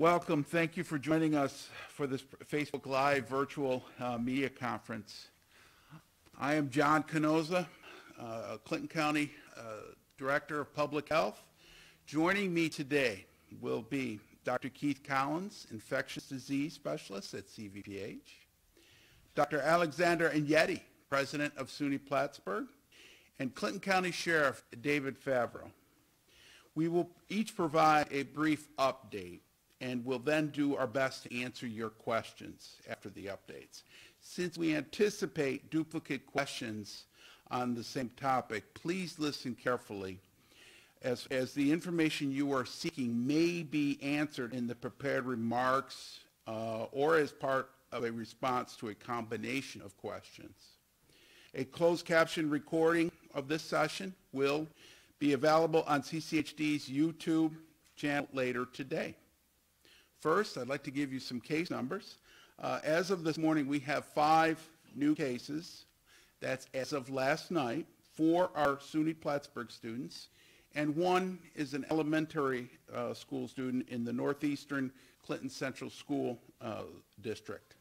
Welcome. Thank you for joining us for this Facebook Live virtual media conference. I am John Kanoza, Clinton County Director of Public Health. Joining me today will be Dr. Keith Collins, Infectious Disease Specialist at CVPH, Dr. Alexander Enyedi, President of SUNY Plattsburgh, and Clinton County Sheriff David Favro. We will each provide a brief update, and we'll then do our best to answer your questions after the updates. Since we anticipate duplicate questions on the same topic, please listen carefully as the information you are seeking may be answered in the prepared remarks or as part of a response to a combination of questions. A closed caption recording of this session will be available on CCHD's YouTube channel later today. First, I'd like to give you some case numbers. As of this morning, we have 5 new cases. That's as of last night. 4 are SUNY Plattsburgh students, and 1 is an elementary school student in the Northeastern Clinton Central School District.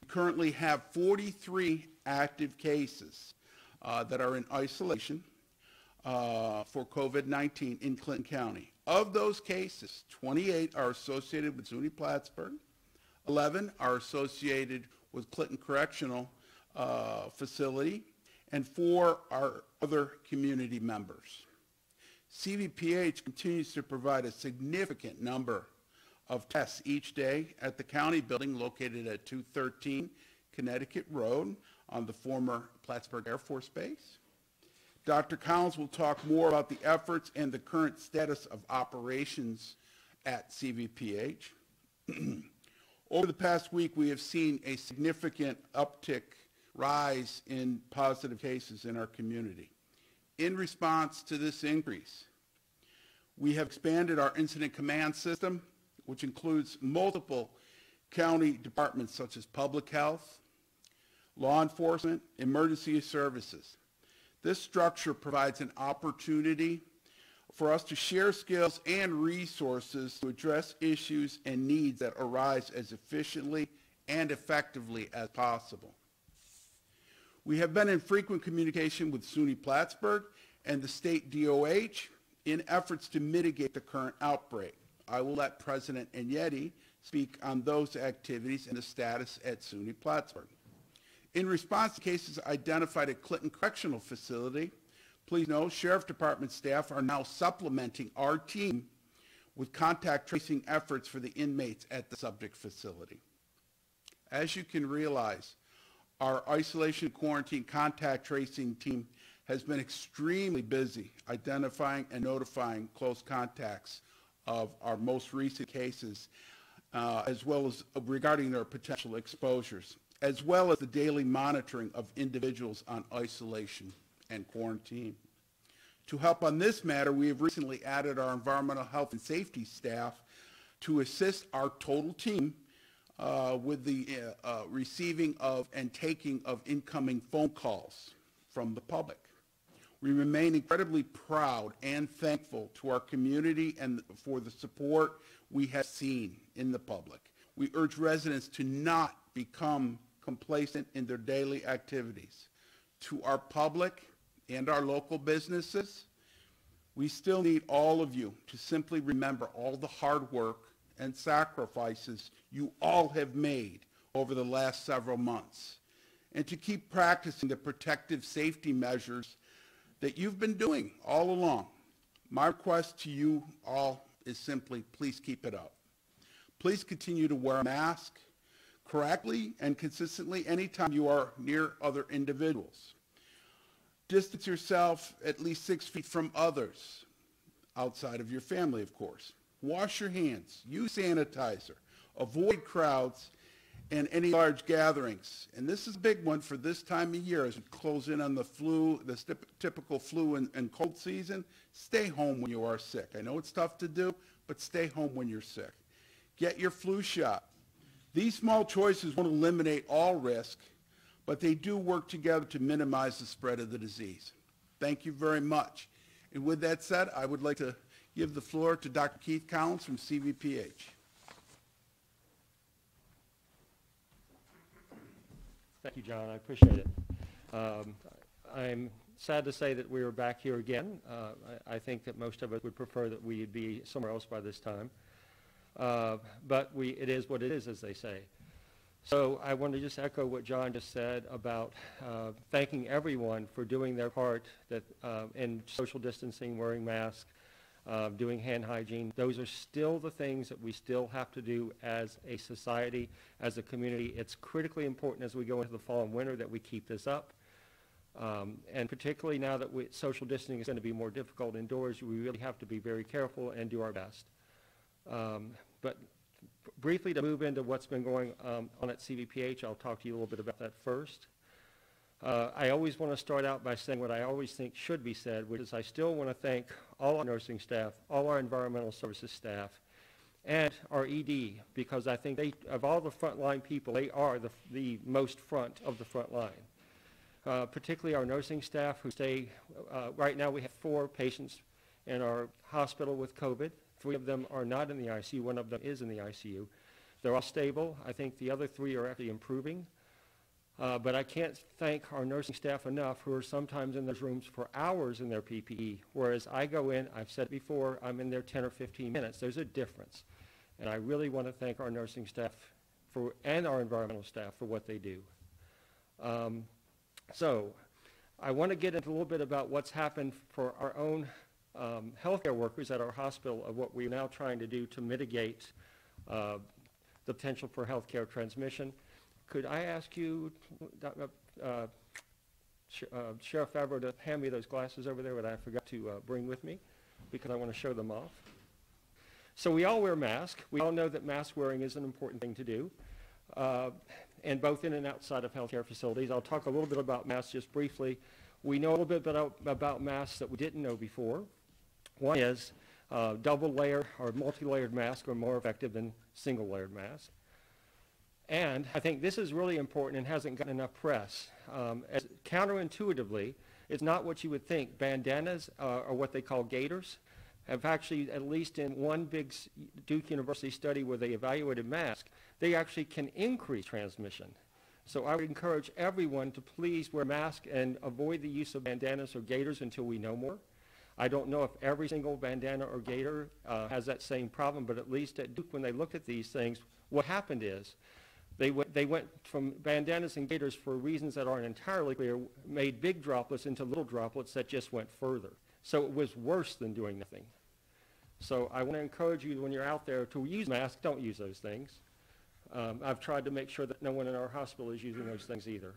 We currently have 43 active cases that are in isolation for COVID-19 in Clinton County. Of those cases, 28 are associated with SUNY Plattsburgh, 11 are associated with Clinton Correctional Facility, and 4 are other community members. CVPH continues to provide a significant number of tests each day at the county building located at 213 Connecticut Road on the former Plattsburgh Air Force Base. Dr. Collins will talk more about the efforts and the current status of operations at CVPH. Over the past week, we have seen a significant rise in positive cases in our community. In response to this increase, we have expanded our incident command system, which includes multiple county departments such as public health, law enforcement, emergency services. This structure provides an opportunity for us to share skills and resources to address issues and needs that arise as efficiently and effectively as possible. We have been in frequent communication with SUNY Plattsburgh and the state DOH in efforts to mitigate the current outbreak. I will let President Enyedi speak on those activities and the status at SUNY Plattsburgh. In response to cases identified at Clinton Correctional Facility, please know Sheriff Department staff are now supplementing our team with contact tracing efforts for the inmates at the subject facility. As you can realize, our isolation quarantine contact tracing team has been extremely busy identifying and notifying close contacts of our most recent cases, as well as regarding their potential exposures, as well as the daily monitoring of individuals on isolation and quarantine. To help on this matter, we have recently added our environmental health and safety staff to assist our total team with the receiving of and taking of incoming phone calls from the public. We remain incredibly proud and thankful to our community and for the support we have seen in the public. We urge residents to not become complacent in their daily activities. To our public and our local businesses, we still need all of you to simply remember all the hard work and sacrifices you all have made over the last several months, and to keep practicing the protective safety measures that you've been doing all along. My request to you all is simply, please keep it up. Please continue to wear a mask correctly and consistently anytime you are near other individuals. Distance yourself at least 6 feet from others, outside of your family, of course. Wash your hands, use sanitizer, avoid crowds and any large gatherings. And this is a big one for this time of year as we close in on the flu, the typical flu and cold season. Stay home when you are sick. I know it's tough to do, but stay home when you're sick. Get your flu shot. These small choices won't eliminate all risk, but they do work together to minimize the spread of the disease. Thank you very much. And with that said, I would like to give the floor to Dr. Keith Collins from CVPH. Thank you, John. I appreciate it. I'm sad to say that we are back here again. I think that most of us would prefer that we'd be somewhere else by this time. But it is what it is, as they say. So I want to just echo what John just said about thanking everyone for doing their part in social distancing, wearing masks, doing hand hygiene. Those are still the things that we still have to do as a society, as a community. It's critically important as we go into the fall and winter that we keep this up. And particularly now that social distancing is going to be more difficult indoors, we really have to be very careful and do our best. But briefly, to move into what's been going on at CVPH, I'll talk to you a little bit about that first. I always want to start out by saying what I always think should be said, which is I still want to thank all our nursing staff, all our environmental services staff, and our ED, because I think of all the frontline people, they are the most front of the front line. Particularly our nursing staff who stay, right now we have 4 patients in our hospital with COVID. 3 of them are not in the ICU, 1 of them is in the ICU. They're all stable. I think the other 3 are actually improving. But I can't thank our nursing staff enough who are sometimes in those rooms for hours in their PPE, whereas I go in, I've said before, I'm in there 10 or 15 minutes. There's a difference. And I really want to thank our nursing staff and our environmental staff for what they do. So I want to get into a little bit about what's happened for our own healthcare workers at our hospital, of what we're now trying to do to mitigate the potential for healthcare transmission. Could I ask you, Sheriff Favro, to hand me those glasses over there that I forgot to bring with me, because I want to show them off. So we all wear masks. We all know that mask wearing is an important thing to do, and both in and outside of healthcare facilities. I'll talk a little bit about masks just briefly. We know a little bit about masks that we didn't know before. One is double-layer or multi-layered masks are more effective than single-layered masks. And I think this is really important and hasn't gotten enough press. As counterintuitively, it's not what you would think. Bandanas are what they call gaiters. Have actually, at least in one big Duke University study where they evaluated masks, they actually can increase transmission. So I would encourage everyone to please wear masks and avoid the use of bandanas or gaiters until we know more. I don't know if every single bandana or gaiter has that same problem, but at least at Duke, when they looked at these things, what happened is they went from bandanas and gaiters for reasons that aren't entirely clear, made big droplets into little droplets that just went further. So it was worse than doing nothing. So I want to encourage you, when you're out there, to use masks. Don't use those things. I've tried to make sure that no one in our hospital is using those things either.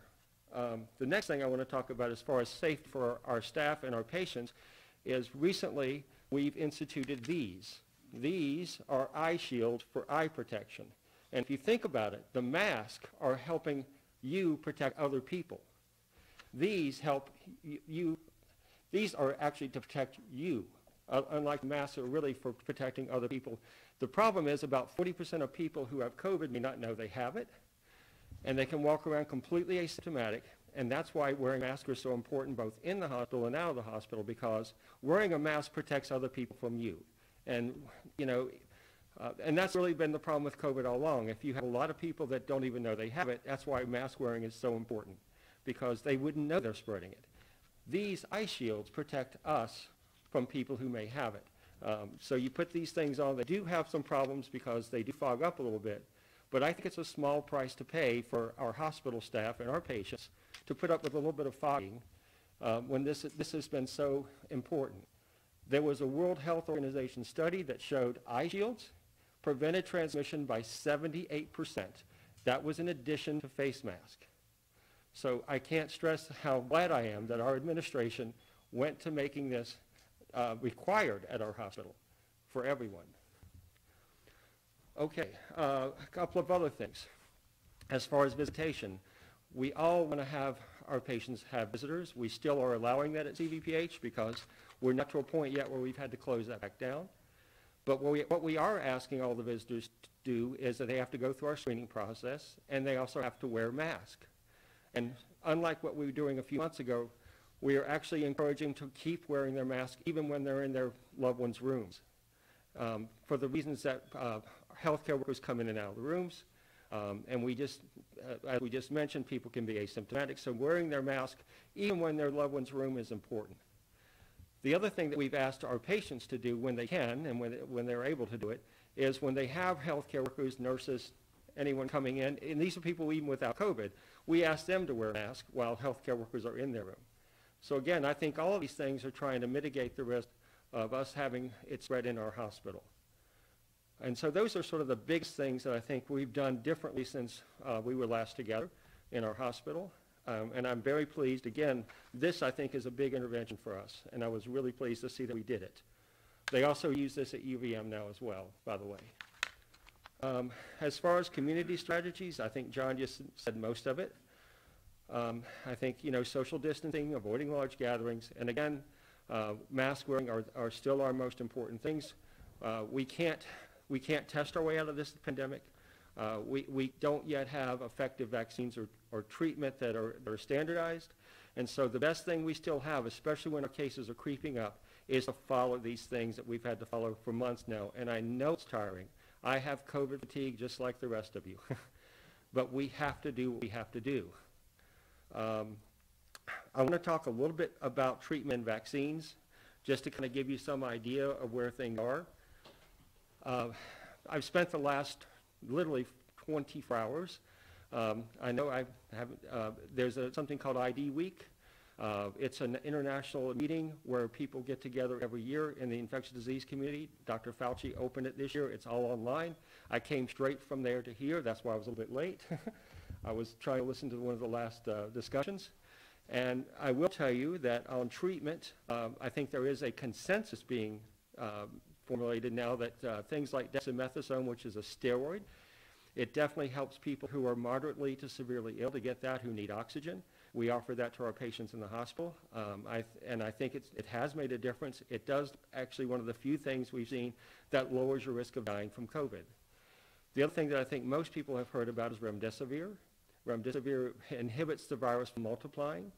The next thing I want to talk about as far as safety for our staff and our patients is recently we've instituted these. These are eye shields for eye protection. And if you think about it, the masks are helping you protect other people. These help you. These are actually to protect you, unlike masks are really for protecting other people. The problem is about 40% of people who have COVID may not know they have it, and they can walk around completely asymptomatic, and that's why wearing masks are so important both in the hospital and out of the hospital, because wearing a mask protects other people from you. And, you know, and that's really been the problem with COVID all along. If you have a lot of people that don't even know they have it, that's why mask wearing is so important, because they wouldn't know they're spreading it. These eye shields protect us from people who may have it. So you put these things on. They do have some problems because they do fog up a little bit, but I think it's a small price to pay for our hospital staff and our patients to put up with a little bit of fogging when this has been so important. There was a World Health Organization study that showed eye shields prevented transmission by 78%. That was in addition to face mask. So I can't stress how glad I am that our administration went to making this required at our hospital for everyone. Okay, a couple of other things. As far as visitation, we all want to have our patients have visitors. We still are allowing that at CVPH because we're not to a point yet where we've had to close that back down. But what we are asking all the visitors to do is that they have to go through our screening process, and they also have to wear masks. And unlike what we were doing a few months ago, we are actually encouraging to keep wearing their mask even when they're in their loved ones' rooms. For the reasons that healthcare workers come in and out of the rooms, And we just, as we just mentioned, people can be asymptomatic, so wearing their mask, even when their loved one's room, is important. The other thing that we've asked our patients to do when they can and when they're able to do it is when they have healthcare workers, nurses, anyone coming in, and these are people even without COVID, we ask them to wear a mask while healthcare workers are in their room. So again, I think all of these things are trying to mitigate the risk of us having it spread in our hospital. And so those are sort of the biggest things that I think we've done differently since we were last together in our hospital. And I'm very pleased. Again, this I think is a big intervention for us, and I was really pleased to see that we did it. They also use this at UVM now as well, by the way. As far as community strategies, I think John just said most of it. I think, social distancing, avoiding large gatherings, and again, mask wearing are still our most important things. We can't test our way out of this pandemic. We don't yet have effective vaccines or treatment that are standardized. And so the best thing we still have, especially when our cases are creeping up, is to follow these things that we've had to follow for months now. And I know it's tiring. I have COVID fatigue just like the rest of you. But we have to do what we have to do. I want to talk a little bit about treatment and vaccines, just to kind of give you some idea of where things are. I've spent the last literally 24 hours. I know I haven't, there's something called ID Week. It's an international meeting where people get together every year in the infectious disease community. Dr. Fauci opened it this year. It's all online. I came straight from there to here. That's why I was a little bit late. I was trying to listen to one of the last discussions. And I will tell you that on treatment, I think there is a consensus being formulated now that things like dexamethasone, which is a steroid, it definitely helps people who are moderately to severely ill to get that, who need oxygen. We offer that to our patients in the hospital, and I think it has made a difference. It does actually one of the few things we've seen that lowers your risk of dying from COVID. The other thing that I think most people have heard about is remdesivir. Remdesivir inhibits the virus from multiplying,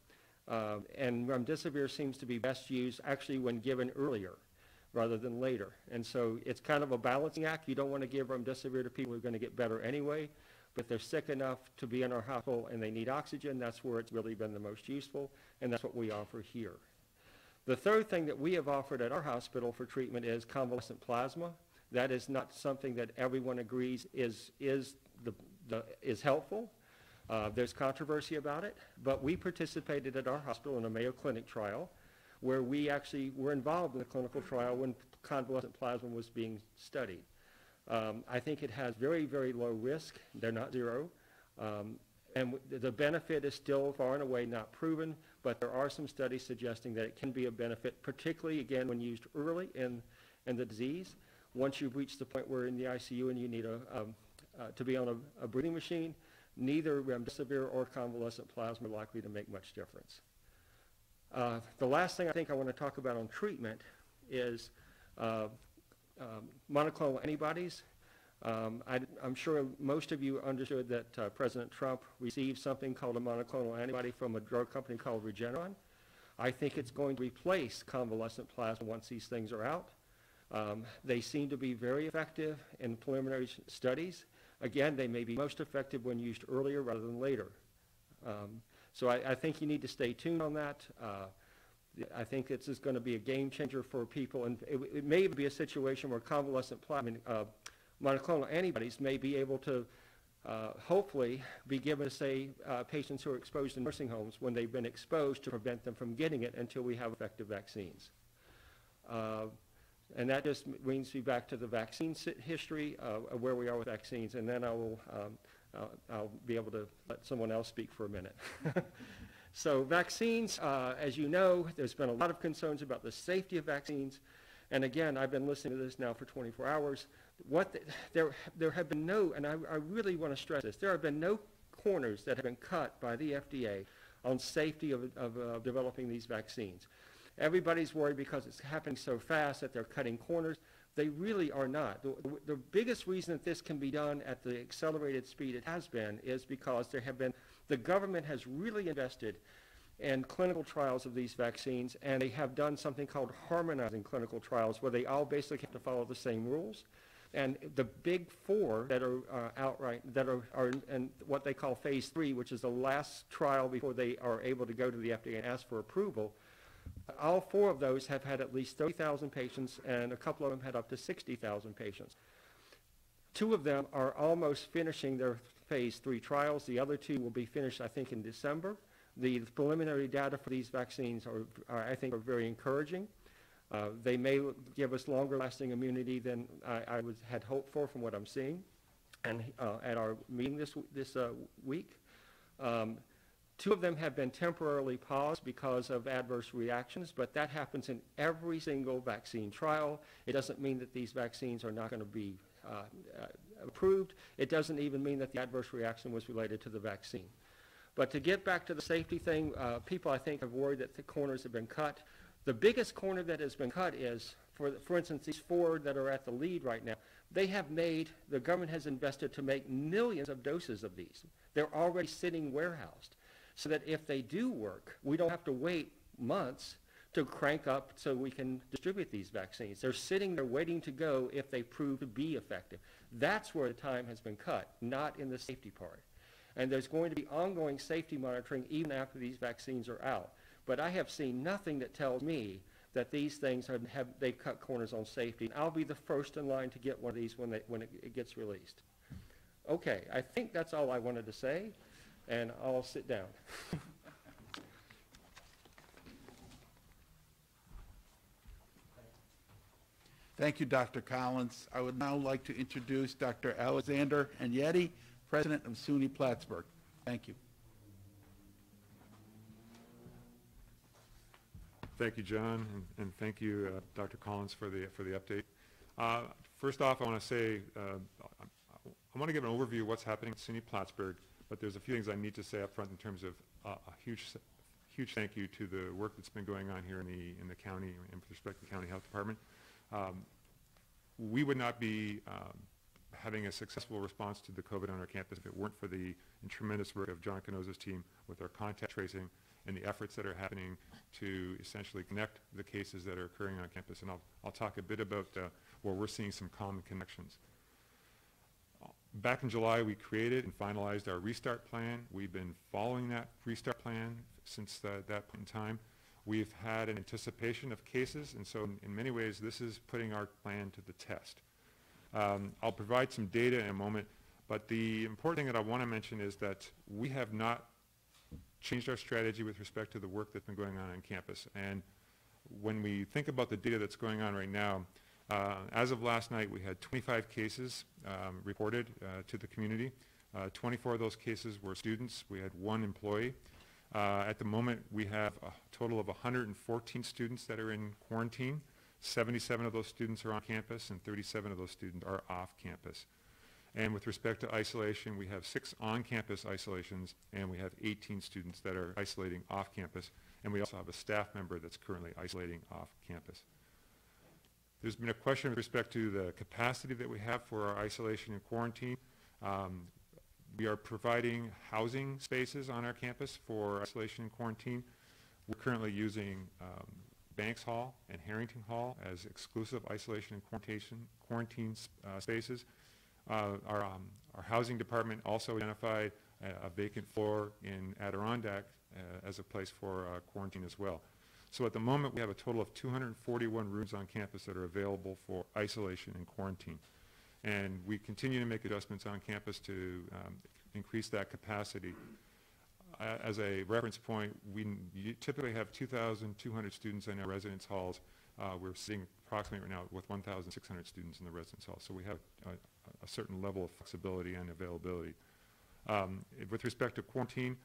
and remdesivir seems to be best used actually when given earlier rather than later. And so it's kind of a balancing act. You don't want to give remdesivir to people who are going to get better anyway, but they're sick enough to be in our hospital and they need oxygen. That's where it's really been the most useful, and that's what we offer here. The third thing that we have offered at our hospital for treatment is convalescent plasma. That is not something that everyone agrees is helpful. There's controversy about it, but we participated at our hospital in a Mayo Clinic trial where we actually were involved in the clinical trial when convalescent plasma was being studied. I think it has very, very low risk. They're not zero. And the benefit is still far and away not proven, but there are some studies suggesting that it can be a benefit, particularly, again, when used early in the disease. Once you've reached the point where in the ICU and you need to be on a breathing machine, neither remdesivir or convalescent plasma are likely to make much difference. The last thing I think I want to talk about on treatment is monoclonal antibodies. I'm sure most of you understood that President Trump received something called a monoclonal antibody from a drug company called Regeneron. I think it's going to replace convalescent plasma once these things are out. They seem to be very effective in preliminary studies. Again, they may be most effective when used earlier rather than later. So I think you need to stay tuned on that. I think this is going to be a game changer for people, and it may be a situation where convalescent plasma, monoclonal antibodies may be able to hopefully be given to, say, patients who are exposed in nursing homes when they've been exposed to prevent them from getting it until we have effective vaccines. And that just brings me back to the vaccine history of where we are with vaccines, and then I'll be able to let someone else speak for a minute. So vaccines, as you know, there's been a lot of concerns about the safety of vaccines. And again, I've been listening to this now for 24 hours. There have been no, and I really want to stress this, there have been no corners that have been cut by the FDA on safety of developing these vaccines. Everybody's worried because it's happening so fast that they're cutting corners. They really are not. The biggest reason that this can be done at the accelerated speed it has been is because the government has really invested in clinical trials of these vaccines, and they have done something called harmonizing clinical trials where they all basically have to follow the same rules. And the big four that are outright, that are in what they call phase 3, which is the last trial before they are able to go to the FDA and ask for approval, all four of those have had at least 30,000 patients, and a couple of them had up to 60,000 patients. Two of them are almost finishing their phase 3 trials. The other two will be finished, I think, in December. The preliminary data for these vaccines I think, are very encouraging. They may give us longer-lasting immunity than I had hoped for from what I'm seeing. And at our meeting this week, two of them have been temporarily paused because of adverse reactions, but that happens in every single vaccine trial. It doesn't mean that these vaccines are not going to be approved. It doesn't even mean that the adverse reaction was related to the vaccine. But to get back to the safety thing, people, I think, have worried that the corners have been cut. The biggest corner that has been cut is, for instance, these four that are at the lead right now, the government has invested to make millions of doses of these. They're already sitting warehoused, so that if they do work, we don't have to wait months to crank up so we can distribute these vaccines. They're sitting there waiting to go if they prove to be effective. That's where the time has been cut, not in the safety part. And there's going to be ongoing safety monitoring even after these vaccines are out. But I have seen nothing that tells me that these things they've cut corners on safety. And I'll be the first in line to get one of these when it gets released. Okay, I think that's all I wanted to say, and I'll sit down. Thank you, Dr. Collins. I would now like to introduce Dr. Alexander Enyedi, President of SUNY Plattsburgh. Thank you. Thank you, John, and thank you, Dr. Collins, for the update. First off, I want to say I want to give an overview of what's happening at SUNY Plattsburgh, but there's a few things I need to say up front in terms of a huge thank you to the work that's been going on here in the county and with respect to the county health department. We would not be having a successful response to the COVID on our campus if it weren't for the tremendous work of John Kanoza's team with our contact tracing and the efforts that are happening to essentially connect the cases that are occurring on campus. And I'll talk a bit about where we're seeing some common connections. Back in July, we created and finalized our restart plan. We've been following that restart plan since that point in time. We've had an anticipation of cases, and so in many ways, this is putting our plan to the test. I'll provide some data in a moment, but the important thing that I want to mention is that we have not changed our strategy with respect to the work that's been going on campus. And when we think about the data that's going on right now, as of last night, we had 25 cases reported to the community. 24 of those cases were students. We had one employee. At the moment, we have a total of 114 students that are in quarantine. 77 of those students are on campus, and 37 of those students are off campus. And with respect to isolation, we have 6 on-campus isolations, and we have 18 students that are isolating off campus. And we also have a staff member that's currently isolating off campus. There's been a question with respect to the capacity that we have for our isolation and quarantine. We are providing housing spaces on our campus for isolation and quarantine. We're currently using Banks Hall and Harrington Hall as exclusive isolation and quarantine spaces. Our housing department also identified a vacant floor in Adirondack as a place for quarantine as well. So at the moment, we have a total of 241 rooms on campus that are available for isolation and quarantine. And we continue to make adjustments on campus to increase that capacity. As a reference point, we typically have 2,200 students in our residence halls. We're sitting approximately right now with 1,600 students in the residence hall. So we have a certain level of flexibility and availability. With respect to quarantine,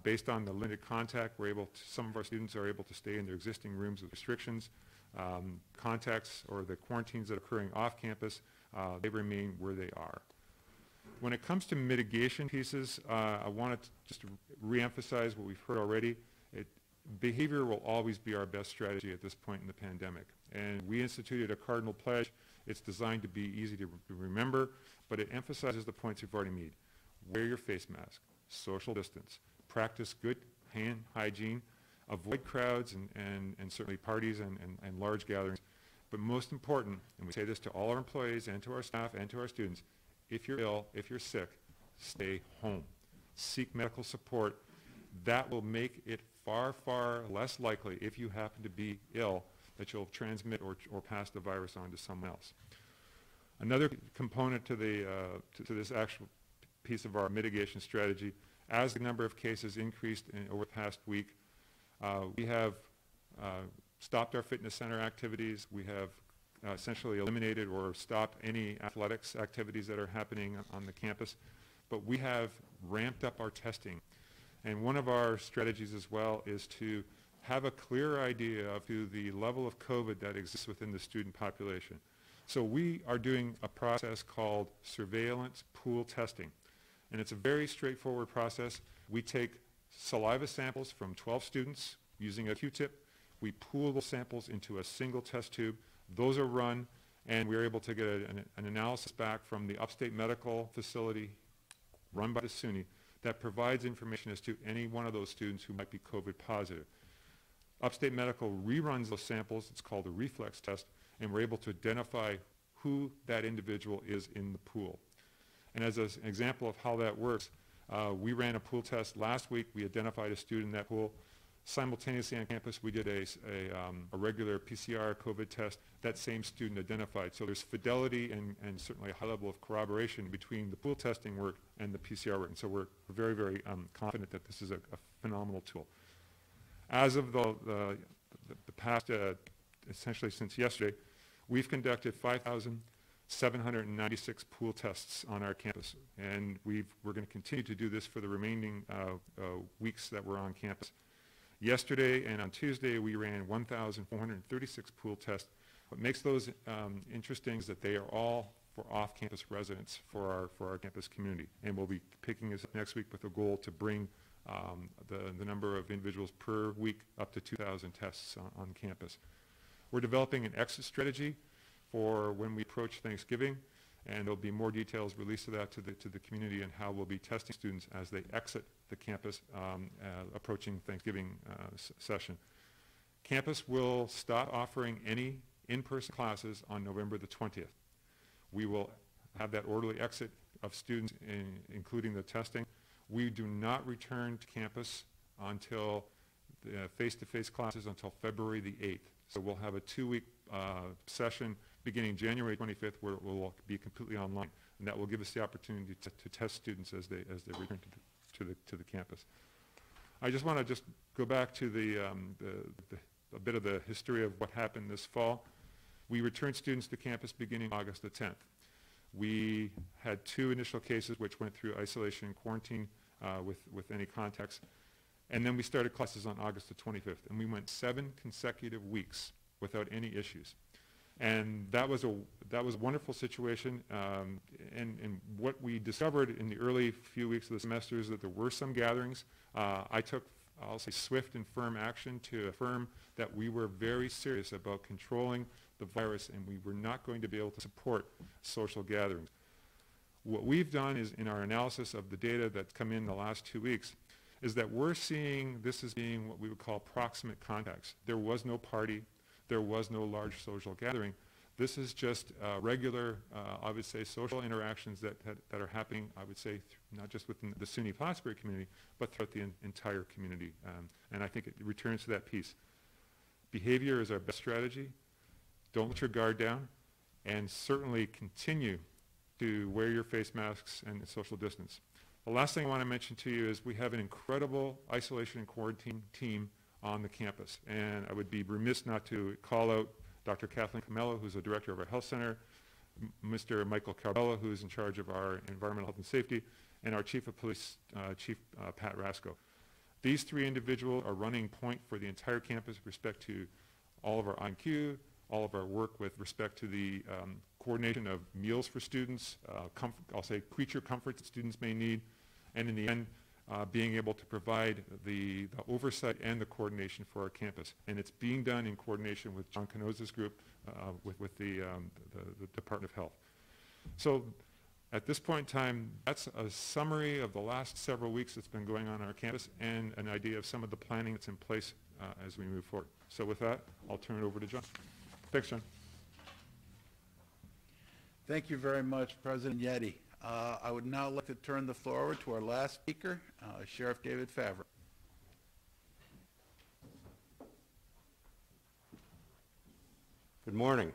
based on the limited contact, some of our students are able to stay in their existing rooms with restrictions. Contacts or the quarantines that are occurring off campus, they remain where they are. When it comes to mitigation pieces, I want to just reemphasize what we've heard already. Behavior will always be our best strategy at this point in the pandemic. And we instituted a cardinal pledge. It's designed to be easy to remember, but it emphasizes the points we've already made. Wear your face mask, social distance, practice good hand hygiene, avoid crowds and certainly parties and large gatherings. But most important, and we say this to all our employees and to our staff and to our students, if you're ill, if you're sick, stay home. Seek medical support. That will make it far, far less likely, if you happen to be ill, that you'll transmit or pass the virus on to someone else. Another component to this actual piece of our mitigation strategy, as the number of cases increased over the past week, we have stopped our fitness center activities. We have essentially eliminated or stopped any athletics activities that are happening on the campus. But we have ramped up our testing. And one of our strategies as well is to have a clear idea of the level of COVID that exists within the student population. So we are doing a process called surveillance pool testing. And it's a very straightforward process. We take saliva samples from 12 students using a Q-tip. We pool those samples into a single test tube. Those are run, and we're able to get an analysis back from the upstate medical facility run by the SUNY that provides information as to any one of those students who might be COVID positive. Upstate Medical reruns those samples. It's called a reflex test, and we're able to identify who that individual is in the pool. And as an example of how that works, we ran a pool test last week. We identified a student in that pool. Simultaneously on campus, we did a regular PCR COVID test. That same student identified. So there's fidelity and certainly a high level of corroboration between the pool testing work and the PCR work. And so we're very, very confident that this is a phenomenal tool. As of the past, essentially since yesterday, we've conducted 5,796 pool tests on our campus. And we're going to continue to do this for the remaining weeks that we're on campus. Yesterday and on Tuesday, we ran 1,436 pool tests. What makes those interesting is that they are all for off-campus residents for our campus community. And we'll be picking this up next week with a goal to bring the number of individuals per week up to 2,000 tests on campus. We're developing an exit strategy for when we approach Thanksgiving, and there'll be more details released of that to the community and how we'll be testing students as they exit the campus approaching Thanksgiving session. Campus will stop offering any in-person classes on November the 20th. We will have that orderly exit of students, including the testing. We do not return to campus until the face-to-face classes until February the 8th. So we'll have a 2-week session beginning January 25th where it will be completely online. And that will give us the opportunity to test students as they return to the campus. I just want to go back to a bit of the history of what happened this fall. We returned students to campus beginning August the 10th. We had 2 initial cases which went through isolation and quarantine with any contacts. And then we started classes on August the 25th. And we went 7 consecutive weeks without any issues. And that was a wonderful situation. And what we discovered in the early few weeks of the semester is that there were some gatherings. I took, I'll say, swift and firm action to affirm that we were very serious about controlling the virus, and we were not going to be able to support social gatherings. What we've done is, in our analysis of the data that's come in the last 2 weeks, is that we're seeing this as being what we would call proximate contacts. There was no party. There was no large social gathering. This is just regular, I would say, social interactions that are happening, I would say, not just within the SUNY Plattsburgh community, but throughout the entire community. And I think it returns to that piece. Behavior is our best strategy. Don't let your guard down, and certainly continue to wear your face masks and social distance. The last thing I want to mention to you is we have an incredible isolation and quarantine team on the campus. And I would be remiss not to call out Dr. Kathleen Camello, who's the director of our health center, Mr. Michael Carbella, who's in charge of our environmental health and safety, and our chief of police, Chief Pat Rasco. These 3 individuals are running point for the entire campus with respect to all of our IQ, all of our work with respect to the coordination of meals for students, I'll say creature comforts that students may need, and in the end, being able to provide the oversight and the coordination for our campus. And it's being done in coordination with John Kanoza's group, with the Department of Health. So at this point in time, that's a summary of the last several weeks that's been going on our campus and an idea of some of the planning that's in place as we move forward. So with that, I'll turn it over to John. Thanks, John. Thank you very much, President Enyedi. I would now like to turn the floor over to our last speaker, Sheriff David Favro. Good morning.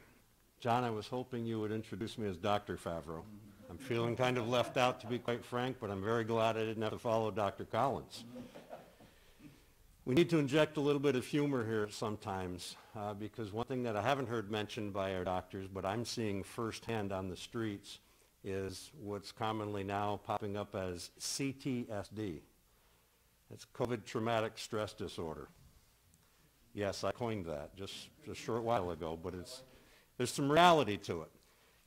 John, I was hoping you would introduce me as Dr. Favro. I'm feeling kind of left out, to be quite frank, but I'm very glad I didn't have to follow Dr. Collins. We need to inject a little bit of humor here sometimes, because one thing that I haven't heard mentioned by our doctors, but I'm seeing firsthand on the streets, is what's commonly now popping up as CTSD. It's COVID Traumatic Stress Disorder. Yes, I coined that just a short while ago, but there's some reality to it.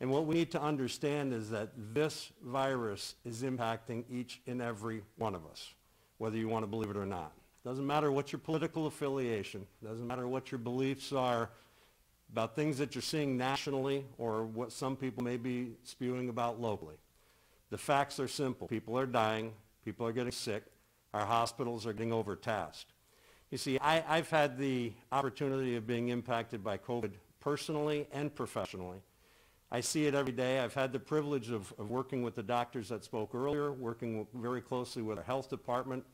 And what we need to understand is that this virus is impacting each and every one of us, whether you want to believe it or not. Doesn't matter what your political affiliation, doesn't matter what your beliefs are about things that you're seeing nationally or what some people may be spewing about locally. The facts are simple. People are dying. People are getting sick. Our hospitals are getting overtasked. You see, I've had the opportunity of being impacted by COVID personally and professionally. I see it every day. I've had the privilege of working with the doctors that spoke earlier, working very closely with our health department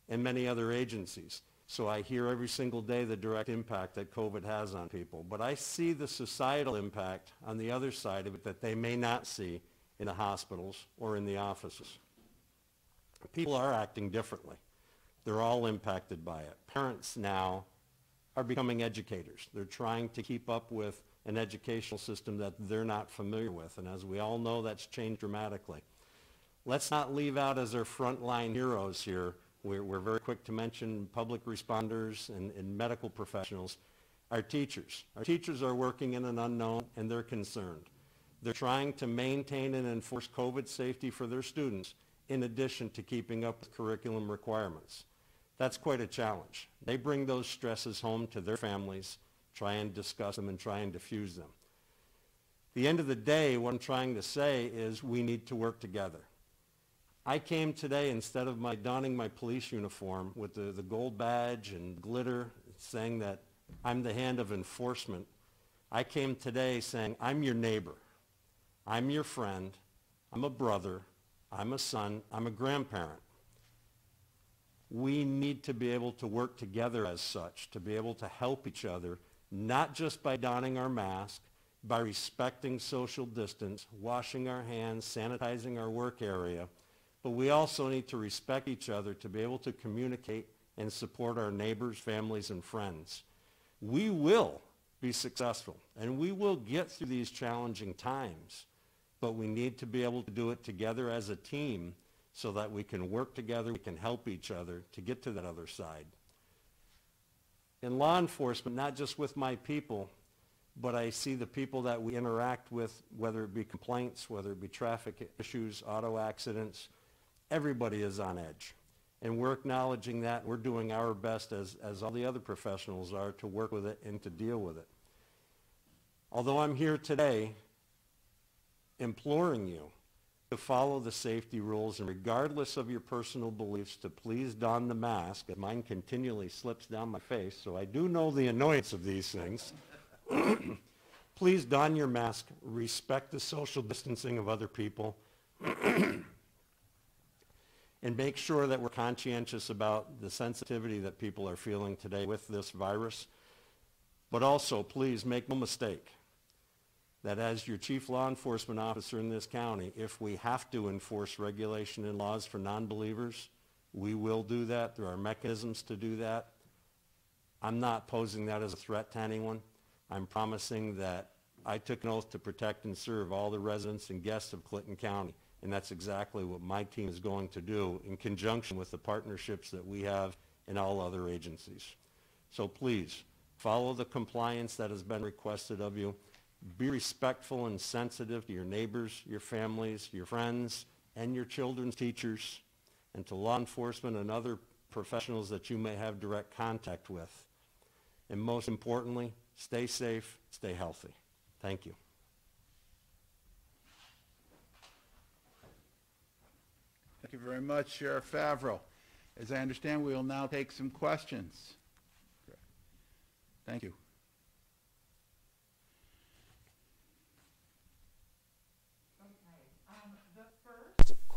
and many other agencies. So I hear every single day the direct impact that COVID has on people. But I see the societal impact on the other side of it that they may not see in the hospitals or in the offices. People are acting differently. They're all impacted by it. Parents now are becoming educators. They're trying to keep up with an educational system that they're not familiar with. And as we all know, that's changed dramatically. Let's not leave out as our frontline heroes here. We're very quick to mention public responders and medical professionals. Our teachers. Our teachers are working in an unknown, and they're concerned. They're trying to maintain and enforce COVID safety for their students in addition to keeping up with curriculum requirements. That's quite a challenge. They bring those stresses home to their families, try and discuss them and try and diffuse them. At the end of the day, what I'm trying to say is we need to work together. I came today, instead of donning my police uniform with the gold badge and glitter saying that I'm the hand of enforcement, I came today saying I'm your neighbor, I'm your friend, I'm a brother, I'm a son, I'm a grandparent. We need to be able to work together as such, to be able to help each other, not just by donning our mask, by respecting social distance, washing our hands, sanitizing our work area, but we also need to respect each other to be able to communicate and support our neighbors, families, and friends. We will be successful, and we will get through these challenging times, but we need to be able to do it together as a team so that we can work together, we can help each other to get to that other side. In law enforcement, not just with my people, but I see the people that we interact with, whether it be complaints, whether it be traffic issues, auto accidents, everybody is on edge. And we're acknowledging that. We're doing our best, as all the other professionals are, to work with it and to deal with it. Although I'm here today imploring you to follow the safety rules, and regardless of your personal beliefs, to please don the mask, as mine continually slips down my face, so I do know the annoyance of these things. Please don your mask, respect the social distancing of other people, and make sure that we're conscientious about the sensitivity that people are feeling today with this virus. But also, please make no mistake that as your chief law enforcement officer in this county, if we have to enforce regulation and laws for non-believers, we will do that. There are mechanisms to do that. I'm not posing that as a threat to anyone. I'm promising that I took an oath to protect and serve all the residents and guests of Clinton County, and that's exactly what my team is going to do in conjunction with the partnerships that we have in all other agencies. So please, follow the compliance that has been requested of you. Be respectful and sensitive to your neighbors, your families, your friends, and your children's teachers, and to law enforcement and other professionals that you may have direct contact with. And most importantly, stay safe, stay healthy. Thank you. Thank you very much, Sheriff Favro. As I understand, we will now take some questions. Thank you.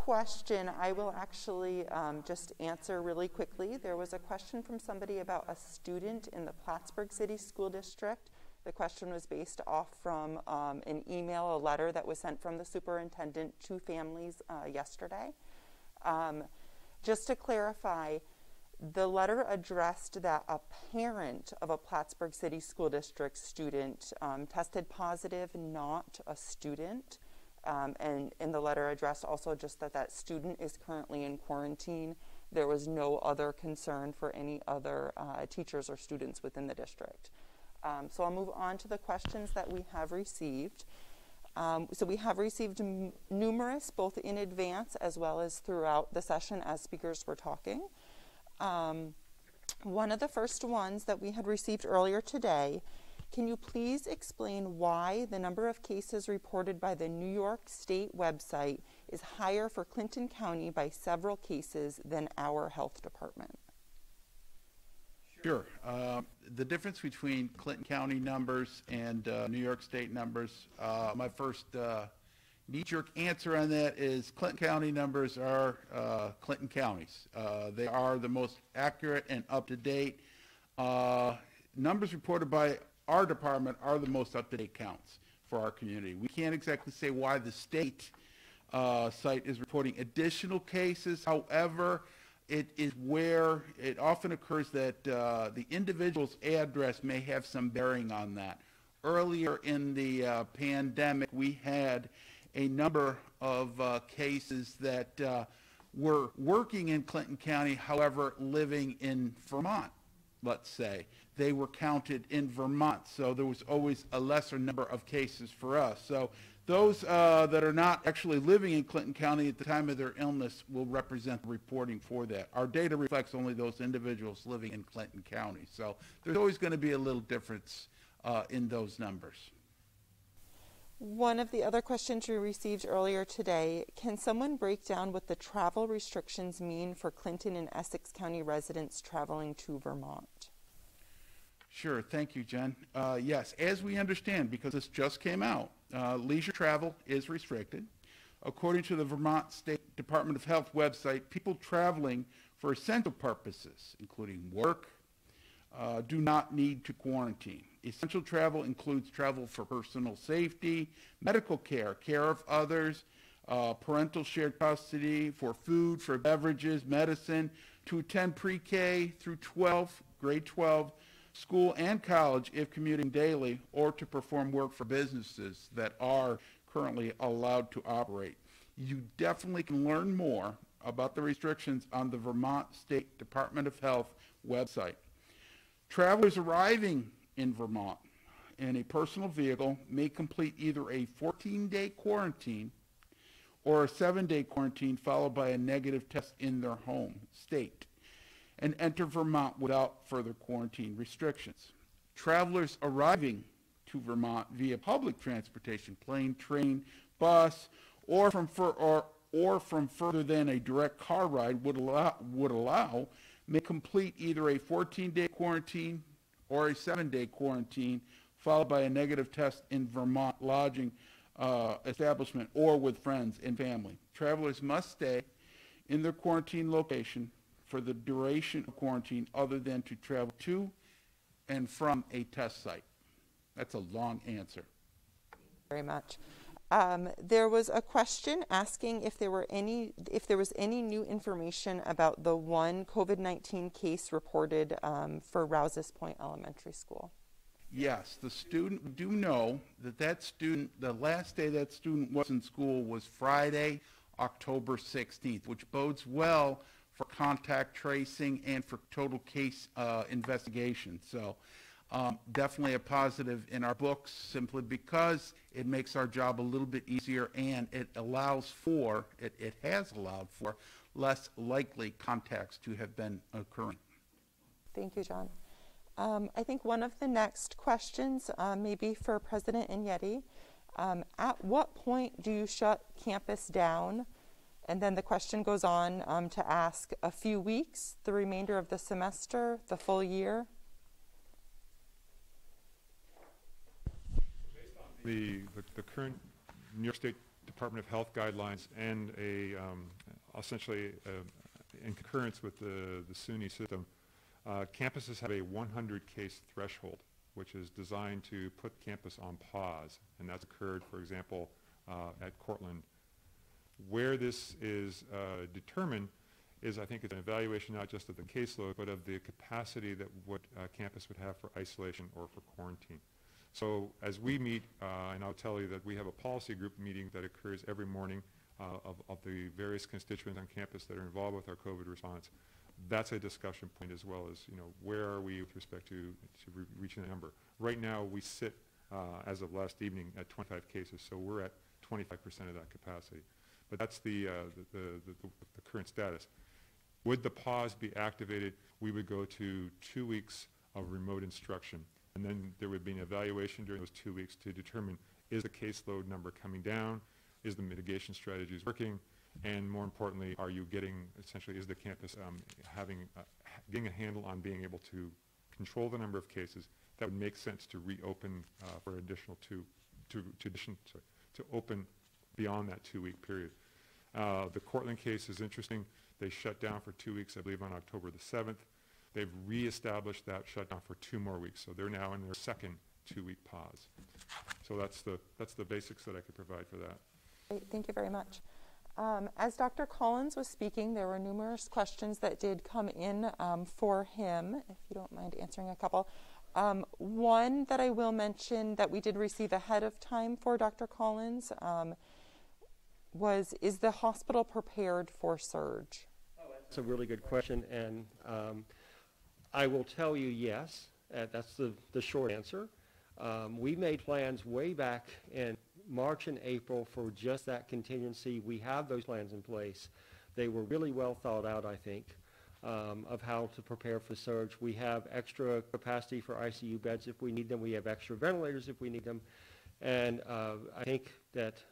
question I will actually just answer really quickly. There was a question from somebody about a student in the Plattsburgh City School District. The question was based off from an email, a letter that was sent from the superintendent to families yesterday. Just to clarify, the letter addressed that a parent of a Plattsburgh City School District student tested positive, not a student. And in the letter addressed also just that that student is currently in quarantine. There was no other concern for any other teachers or students within the district. So I'll move on to the questions that we have received. So we have received numerous, both in advance as well as throughout the session as speakers were talking. One of the first ones that we had received earlier today, can you please explain why the number of cases reported by the New York State website is higher for Clinton County by several cases than our health department? Sure. The difference between Clinton County numbers and New York State numbers, my first knee-jerk answer on that is Clinton County numbers are Clinton counties. They are the most accurate and up-to-date. Numbers reported by our department are the most up-to-date counts for our community. We can't exactly say why the state site is reporting additional cases. However, it is where it often occurs that the individual's address may have some bearing on that. Earlier in the pandemic, we had a number of cases that were working in Clinton County, however, living in Vermont, let's say. They were counted in Vermont, so there was always a lesser number of cases for us. So those that are not actually living in Clinton County at the time of their illness will represent the reporting for that. Our data reflects only those individuals living in Clinton County. So there's always going to be a little difference in those numbers. One of the other questions we received earlier today, can someone break down what the travel restrictions mean for Clinton and Essex County residents traveling to Vermont? Sure, thank you, Jen. Yes, as we understand, because this just came out, leisure travel is restricted. According to the Vermont State Department of Health website, people traveling for essential purposes, including work, do not need to quarantine. Essential travel includes travel for personal safety, medical care, care of others, parental shared custody, for food, for beverages, medicine, to attend pre-K through 12, grade 12, school and college if commuting daily, or to perform work for businesses that are currently allowed to operate. You definitely can learn more about the restrictions on the Vermont State Department of Health website. Travelers arriving in Vermont in a personal vehicle may complete either a 14-day quarantine or a 7-day quarantine followed by a negative test in their home state and enter Vermont without further quarantine restrictions. Travelers arriving to Vermont via public transportation, plane, train, bus, or from further than a direct car ride would allow may complete either a 14-day quarantine or a 7-day quarantine followed by a negative test in Vermont lodging establishment or with friends and family. Travelers must stay in their quarantine location for the duration of quarantine other than to travel to and from a test site. That's a long answer. Very much. There was a question asking if there was any new information about the one COVID-19 case reported for Rouses Point Elementary School. Yes, the student, we do know that student, the last day that student was in school was Friday, October 16th, which bodes well for contact tracing and for total case investigation. So definitely a positive in our books simply because it makes our job a little bit easier and it allows for, it has allowed for less likely contacts to have been occurring. Thank you, John. I think one of the next questions may be for President Enyedi. At what point do you shut campus down? And then the question goes on to ask a few weeks, the remainder of the semester, the full year? The current New York State Department of Health guidelines and essentially in concurrence with the SUNY system, campuses have a 100-case threshold, which is designed to put campus on pause, and that's occurred, for example, at Cortland. Where this is determined is, I think, it's an evaluation not just of the caseload, but of the capacity that what campus would have for isolation or for quarantine. So as we meet, and I'll tell you that we have a policy group meeting that occurs every morning of the various constituents on campus that are involved with our COVID response. That's a discussion point, as well as, where are we with respect to reaching a number. Right now we sit, as of last evening, at 25 cases, so we're at 25% of that capacity. But that's the current status. Would the pause be activated? We would go to 2 weeks of remote instruction, and then there would be an evaluation during those 2 weeks to determine, is the caseload number coming down, is the mitigation strategies working, and more importantly, are you getting, essentially, is the campus getting a handle on being able to control the number of cases that would make sense to reopen for additional to open beyond that 2-week period. The Cortland case is interesting. They shut down for 2 weeks, I believe, on October the 7th. They've reestablished that shutdown for 2 more weeks, so they're now in their second 2-week pause. So that's the basics that I could provide for that. Great, thank you very much. As Dr. Collins was speaking, there were numerous questions that did come in for him, if you don't mind answering a couple. One that I will mention that we did receive ahead of time for Dr. Collins was, is the hospital prepared for surge? That's a really good question, and I will tell you yes. That's the short answer. We made plans way back in March and April for just that contingency. We have those plans in place. They were really well thought out, I think, of how to prepare for surge. We have extra capacity for ICU beds if we need them. We have extra ventilators if we need them. And I think that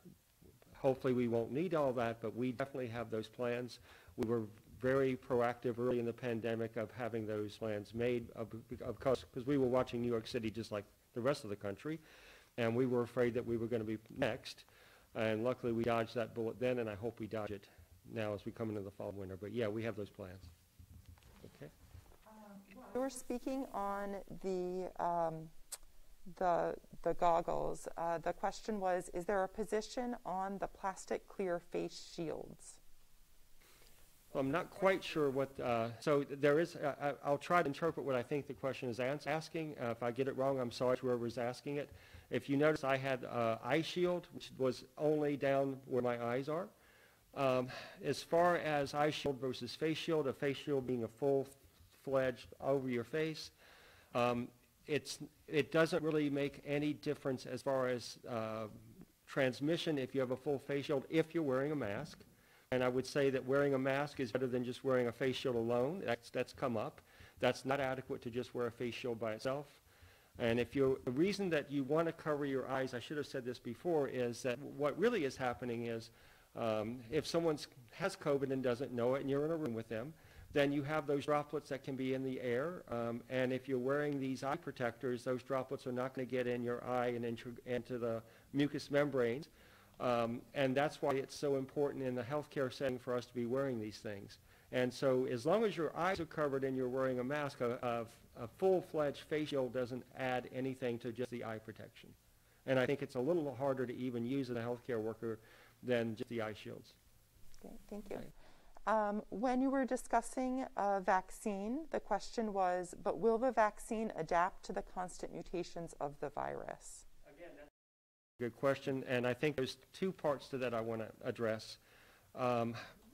hopefully we won't need all that, but we definitely have those plans. We were very proactive early in the pandemic of having those plans made because we were watching New York City just like the rest of the country, and we were afraid that we were going to be next. And luckily we dodged that bullet then, and I hope we dodge it now as we come into the fall and winter. But yeah, we have those plans. Okay. We were speaking on the goggles. The question was, is there a position on the plastic clear face shields? I'm not quite sure what, so there is, I'll try to interpret what I think the question is asking. If I get it wrong, I'm sorry to whoever's asking it. If you notice, I had eye shield, which was only down where my eyes are. As far as eye shield versus face shield, a face shield being a full-fledged over your face, it doesn't really make any difference as far as transmission if you have a full face shield if you're wearing a mask. And I would say that wearing a mask is better than just wearing a face shield alone. That's come up. That's not adequate to just wear a face shield by itself. And the reason that you want to cover your eyes, I should have said this before, is that what really is happening is if someone has COVID and doesn't know it and you're in a room with them, then you have those droplets that can be in the air. And if you're wearing these eye protectors, those droplets are not going to get in your eye and into the mucous membranes. And that's why it's so important in the healthcare setting for us to be wearing these things. And so as long as your eyes are covered and you're wearing a mask, a full-fledged face shield doesn't add anything to just the eye protection. And I think it's a little harder to even use as a healthcare worker than just the eye shields. Okay, thank you. When you were discussing a vaccine, the question was, but will the vaccine adapt to the constant mutations of the virus? Again, that's a good question, and I think there's 2 parts to that I want to address.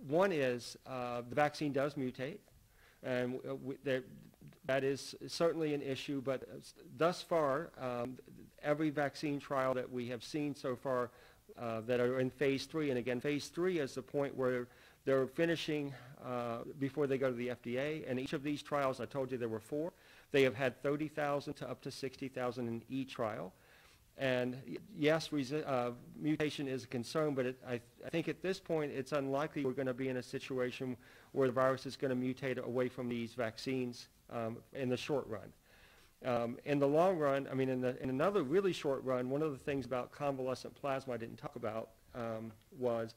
One is the vaccine does mutate, and that is certainly an issue, but thus far, every vaccine trial that we have seen so far that are in phase 3, and again, phase 3 is the point where they're finishing before they go to the FDA, and each of these trials, I told you there were 4, they have had 30,000 to up to 60,000 in each trial. And yes, mutation is a concern, but I think at this point it's unlikely we're going to be in a situation where the virus is going to mutate away from these vaccines in the short run. In the long run, I mean, in another really short run, one of the things about convalescent plasma I didn't talk about was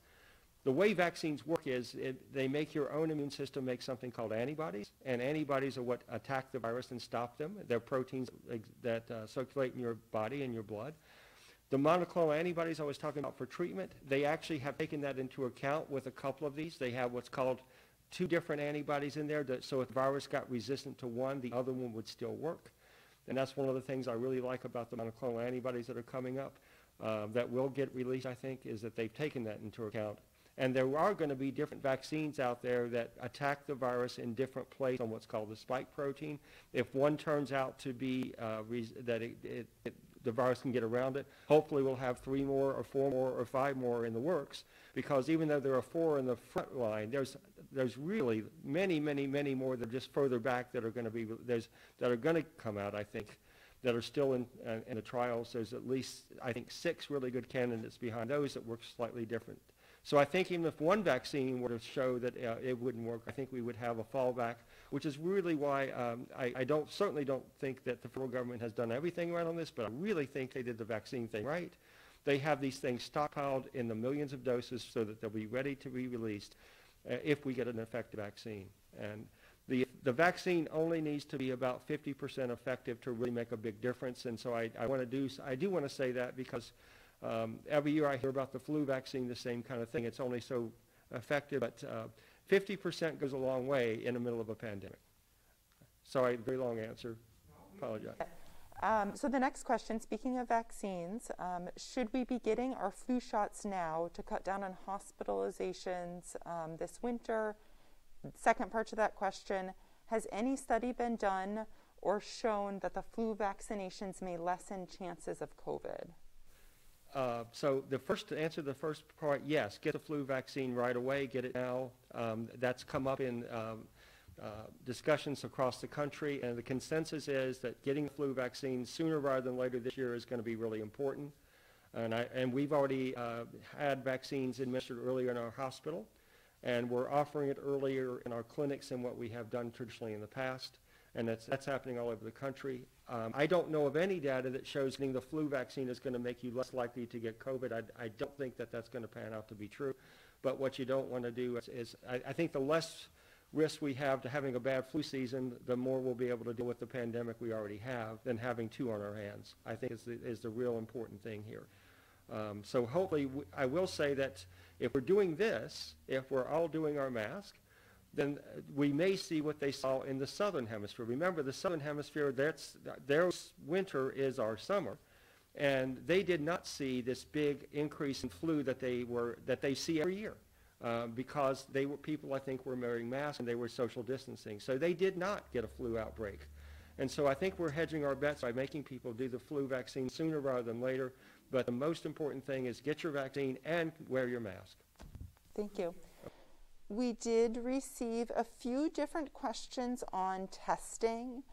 the way vaccines work is they make your own immune system make something called antibodies, and antibodies are what attack the virus and stop them. They're proteins that circulate in your body and your blood. The monoclonal antibodies I was talking about for treatment, they actually have taken that into account with a couple of these. They have what's called 2 different antibodies in there, so if the virus got resistant to one, the other one would still work. And that's one of the things I really like about the monoclonal antibodies that are coming up that will get released, I think, is that they've taken that into account. And there are going to be different vaccines out there that attack the virus in different places on what's called the spike protein. If one turns out to be that the virus can get around it, hopefully we'll have 3 more or 4 more or 5 more in the works, because even though there are 4 in the front line, there's really many more that are just further back that are going to be that are going to come out, I think, that are still in the trials. There's at least, I think, 6 really good candidates behind those that work slightly different. So I think even if one vaccine were to show that it wouldn't work, I think we would have a fallback, which is really why I certainly don't think that the federal government has done everything right on this, but I really think they did the vaccine thing right. They have these things stockpiled in the millions of doses so that they'll be ready to be released if we get an effective vaccine. And the vaccine only needs to be about 50% effective to really make a big difference. And so I do want to say that because every year I hear about the flu vaccine, the same kind of thing. It's only so effective, but 50% goes a long way in the middle of a pandemic. Sorry, very long answer. Apologize. So the next question, speaking of vaccines, should we be getting our flu shots now to cut down on hospitalizations this winter? Second part to that question, has any study been done or shown that the flu vaccinations may lessen chances of COVID? So to answer the first part, yes, get the flu vaccine right away, get it now. That's come up in discussions across the country, and the consensus is that getting the flu vaccine sooner rather than later this year is going to be really important. And we've already had vaccines administered earlier in our hospital, and we're offering it earlier in our clinics than what we have done traditionally in the past, and that's happening all over the country. I don't know of any data that shows getting the flu vaccine is going to make you less likely to get COVID. I don't think that that's going to pan out to be true. But what you don't want to do is I think the less risk we have to having a bad flu season, the more we'll be able to deal with the pandemic we already have than having 2 on our hands, I think is the real important thing here. So hopefully, I will say that if we're doing this, if we're all doing our mask, then we may see what they saw in the southern hemisphere. Remember, the southern hemisphere, their winter is our summer, and they did not see this big increase in flu that they see every year because people, I think, were wearing masks and they were social distancing. So they did not get a flu outbreak. And so I think we're hedging our bets by making people do the flu vaccine sooner rather than later. But the most important thing is get your vaccine and wear your mask. Thank you. We did receive a few different questions on testing,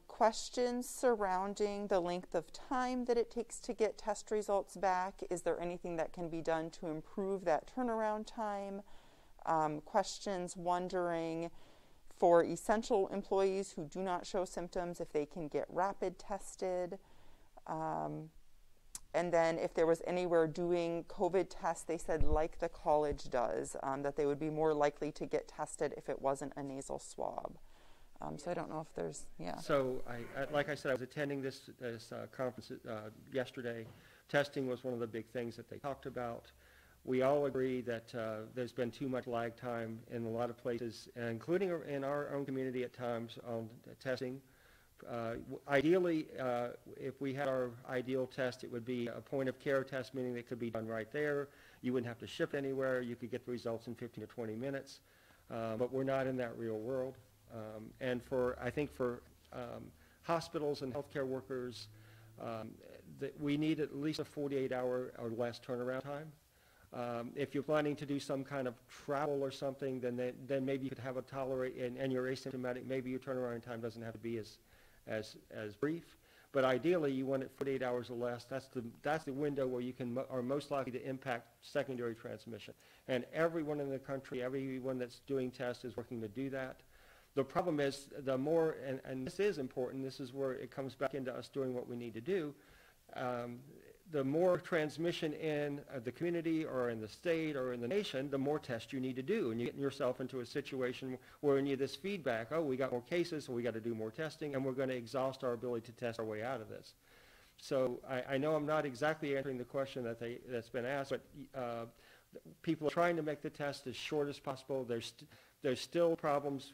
questions surrounding the length of time that it takes to get test results back. Is there anything that can be done to improve that turnaround time? Questions wondering for essential employees who do not show symptoms if they can get rapid tested. And then if there was anywhere doing COVID tests, they said like the college does, that they would be more likely to get tested if it wasn't a nasal swab. So I don't know if there's, yeah. So like I said, I was attending this conference yesterday. Testing was one of the big things that they talked about. We all agree that there's been too much lag time in a lot of places, including in our own community at times on testing. Ideally, if we had our ideal test, it would be a point-of-care test, meaning it could be done right there. You wouldn't have to ship anywhere. You could get the results in 15 to 20 minutes. But we're not in that real world. And I think for hospitals and healthcare workers, we need at least a 48-hour or less turnaround time. If you're planning to do some kind of travel or something, then maybe you could have a tolerate, and you're asymptomatic, maybe your turnaround time doesn't have to be as brief, but ideally you want it 48 hours or less. That's the window where you are most likely to impact secondary transmission. And everyone in the country, everyone that's doing tests is working to do that. The problem is the more, and this is important, this is where it comes back into us doing what we need to do. the more transmission in the community or in the state or in the nation, the more tests you need to do. And you're getting yourself into a situation where you need this feedback. Oh, we got more cases, so we got to do more testing, and we're going to exhaust our ability to test our way out of this. So I know I'm not exactly answering the question that's been asked, but people are trying to make the test as short as possible. There's still problems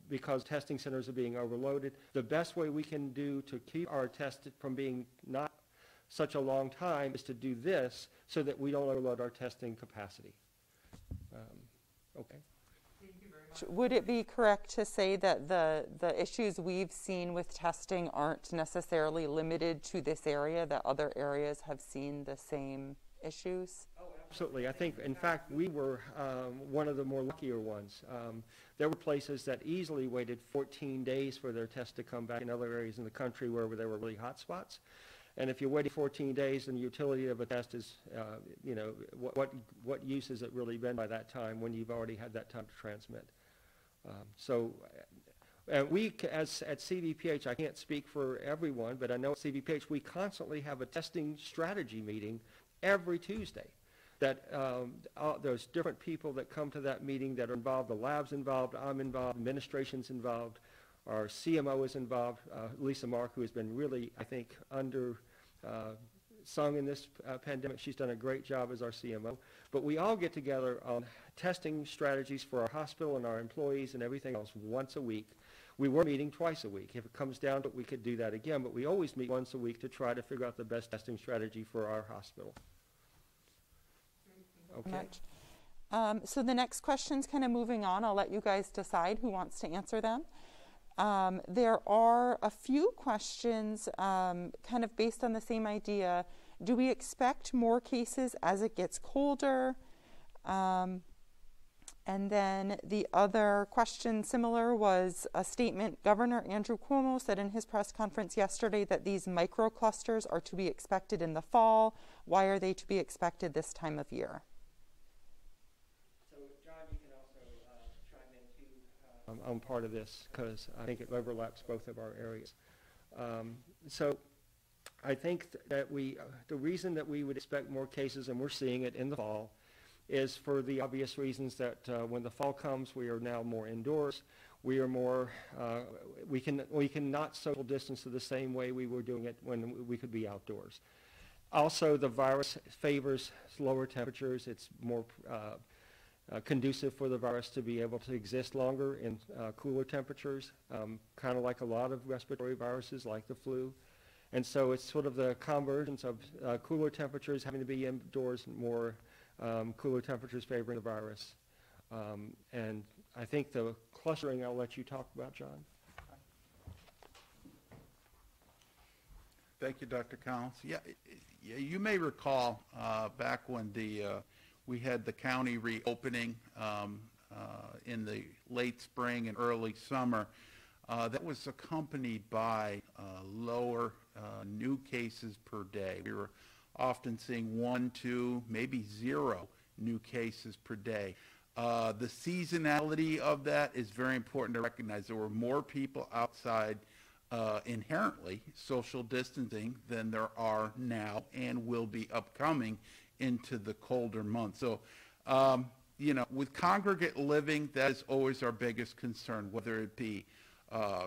because testing centers are being overloaded. The best way we can do to keep our test from being not such a long time is to do this so that we don't overload our testing capacity. Okay. Thank you very much. Would it be correct to say that the issues we've seen with testing aren't necessarily limited to this area, that other areas have seen the same issues? Oh, absolutely. I think, in fact, we were one of the more luckier ones. There were places that easily waited 14 days for their test to come back in other areas in the country where there were really hot spots. And if you're waiting 14 days, then the utility of a test is, you know, what use has it really been by that time when you've already had that time to transmit? We, as at CVPH, I can't speak for everyone, but I know at CVPH we constantly have a testing strategy meeting every Tuesday. That there's different people that come to that meeting that are involved. The lab's involved, I'm involved, administration's involved. Our CMO is involved, Lisa Mark, who has been really, I think, sung in this pandemic. She's done a great job as our CMO. But we all get together on testing strategies for our hospital and our employees and everything else once a week. We were meeting twice a week. If it comes down to it, we could do that again, but we always meet once a week to try to figure out the best testing strategy for our hospital. Okay. So the next question's kind of moving on. I'll let you guys decide who wants to answer them. There are a few questions kind of based on the same idea. Do we expect more cases as it gets colder? And then the other question similar was a statement. Governor Andrew Cuomo said in his press conference yesterday that these microclusters are to be expected in the fall. Why are they to be expected this time of year? I'm part of this because I think it overlaps both of our areas. So I think that the reason that we would expect more cases, and we're seeing it in the fall, is for the obvious reasons that when the fall comes, we are now more indoors. We are more, we can not social distance the same way we were doing it when we could be outdoors. Also, the virus favors lower temperatures. It's more conducive for the virus to be able to exist longer in cooler temperatures, kind of like a lot of respiratory viruses like the flu. And so it's sort of the convergence of cooler temperatures having to be indoors, more cooler temperatures favoring the virus. And I think the clustering I'll let you talk about, John. Thank you, Dr. Collins. Yeah, you may recall back when we had the county reopening in the late spring and early summer. That was accompanied by lower new cases per day. We were often seeing 1, 2, maybe 0 new cases per day. The seasonality of that is very important to recognize. There were more people outside inherently social distancing than there are now and will be upcoming into the colder months. So, you know, with congregate living, that is always our biggest concern, whether it be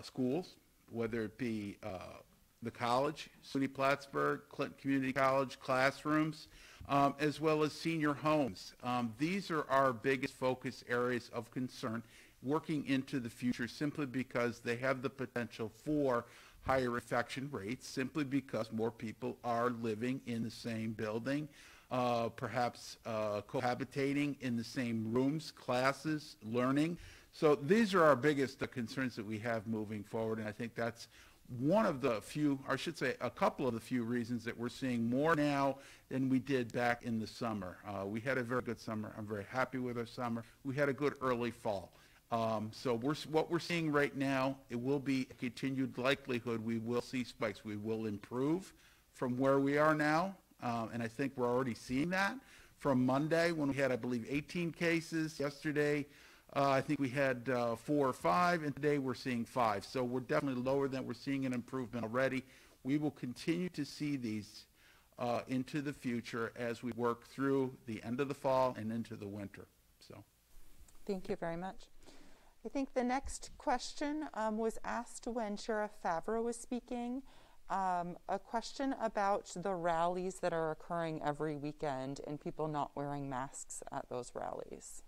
schools, whether it be the college, SUNY Plattsburgh, Clinton Community College classrooms, as well as senior homes. These are our biggest focus areas of concern working into the future simply because they have the potential for higher infection rates, simply because more people are living in the same building, perhaps cohabitating in the same rooms, classes, learning. So these are our biggest concerns that we have moving forward, and I think that's one of the few, or I should say a couple of the few reasons that we're seeing more now than we did back in the summer. We had a very good summer. I'm very happy with our summer. We had a good early fall. So what we're seeing right now, it will be a continued likelihood we will see spikes. We will improve from where we are now, and I think we're already seeing that. From Monday, when we had, I believe, 18 cases. Yesterday, I think we had 4 or 5, and today we're seeing 5. So we're definitely lower than we're seeing an improvement already. We will continue to see these into the future as we work through the end of the fall and into the winter. So, thank you very much. I think the next question was asked when Sheriff Favro was speaking. A question about the rallies that are occurring every weekend and people not wearing masks at those rallies.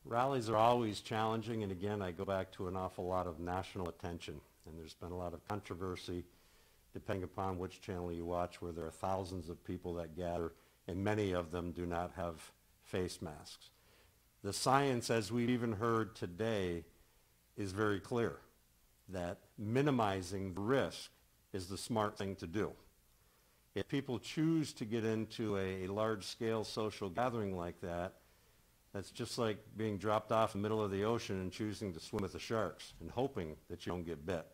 Rallies are always challenging, and again, I go back to an awful lot of national attention, and there's been a lot of controversy, depending upon which channel you watch, where there are thousands of people that gather, and many of them do not have face masks. The science, as we've even heard today, is very clear, that minimizing the risk is the smart thing to do. If people choose to get into a large-scale social gathering like that, that's just like being dropped off in the middle of the ocean and choosing to swim with the sharks and hoping that you don't get bit.